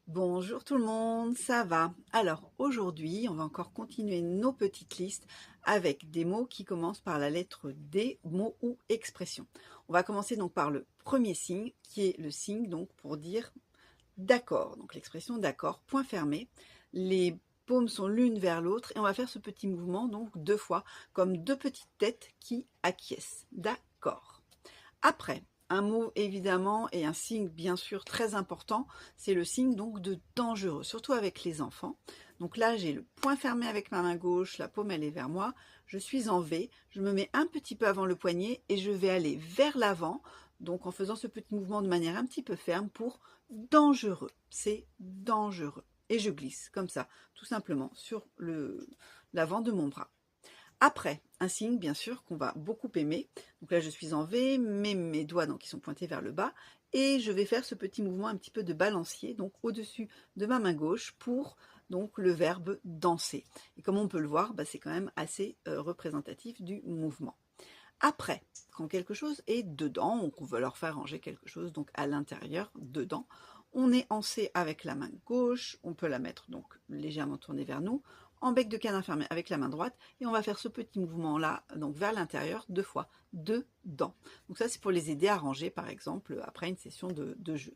Bonjour tout le monde, ça va? Alors aujourd'hui, on va encore continuer nos petites listes avec des mots qui commencent par la lettre D, mots ou expressions. On va commencer donc par le premier signe, qui est le signe donc pour dire d'accord. Donc l'expression d'accord, point fermé. Les paumes sont l'une vers l'autre et on va faire ce petit mouvement donc deux fois, comme deux petites têtes qui acquiescent. D'accord. Après, un mot évidemment et un signe bien sûr très important, c'est le signe donc de dangereux, surtout avec les enfants. Donc là, j'ai le poing fermé avec ma main gauche, la paume elle est vers moi, je suis en V, je me mets un petit peu avant le poignet et je vais aller vers l'avant, donc en faisant ce petit mouvement de manière un petit peu ferme pour dangereux. C'est dangereux. Et je glisse comme ça, tout simplement, sur l'avant de mon bras. Après, un signe bien sûr qu'on va beaucoup aimer. Donc là je suis en V, mais mes doigts donc ils sont pointés vers le bas et je vais faire ce petit mouvement un petit peu de balancier donc au-dessus de ma main gauche pour donc le verbe danser. Et comme on peut le voir, c'est quand même assez représentatif du mouvement. Après, quand quelque chose est dedans, donc on veut leur faire ranger quelque chose donc à l'intérieur, dedans, on est en C avec la main gauche, on peut la mettre donc légèrement tournée vers nous, en bec de canard fermé avec la main droite, et on va faire ce petit mouvement là, donc vers l'intérieur, deux fois, dedans. Donc ça c'est pour les aider à ranger par exemple après une session de jeu.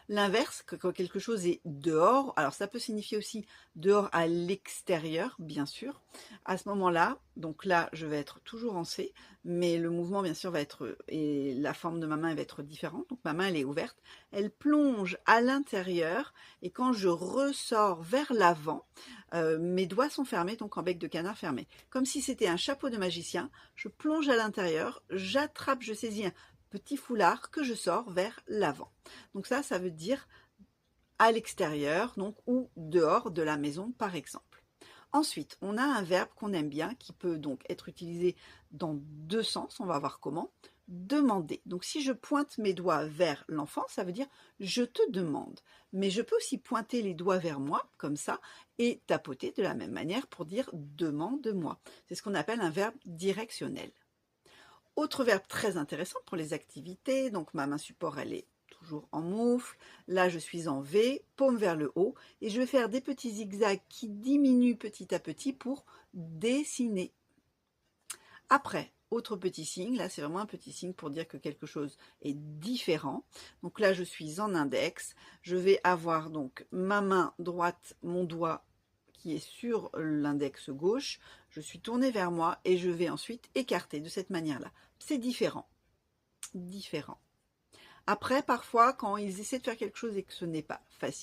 L'inverse, quand quelque chose est dehors, alors ça peut signifier aussi dehors à l'extérieur, bien sûr. À ce moment-là, donc là, je vais être toujours en C, mais le mouvement, bien sûr, va être, et la forme de ma main va être différente. Donc ma main, elle est ouverte, elle plonge à l'intérieur, et quand je ressors vers l'avant, mes doigts sont fermés, donc en bec de canard fermé. Comme si c'était un chapeau de magicien, je plonge à l'intérieur, j'attrape, je saisis un petit foulard que je sors vers l'avant. Donc ça veut dire à l'extérieur, donc ou dehors de la maison par exemple. Ensuite, on a un verbe qu'on aime bien qui peut donc être utilisé dans deux sens, on va voir comment. Demander. Donc si je pointe mes doigts vers l'enfant, ça veut dire je te demande. Mais je peux aussi pointer les doigts vers moi, comme ça, et tapoter de la même manière pour dire demande-moi. C'est ce qu'on appelle un verbe directionnel. Autre verbe très intéressant pour les activités, donc ma main support elle est toujours en moufle, là je suis en V, paume vers le haut, et je vais faire des petits zigzags qui diminuent petit à petit pour dessiner. Après, autre petit signe, là c'est vraiment un petit signe pour dire que quelque chose est différent. Donc là je suis en index, je vais avoir donc ma main droite, mon doigt qui est sur l'index gauche, je suis tournée vers moi et je vais ensuite écarter de cette manière-là. C'est différent, différent. Après, parfois, quand ils essaient de faire quelque chose et que ce n'est pas facile,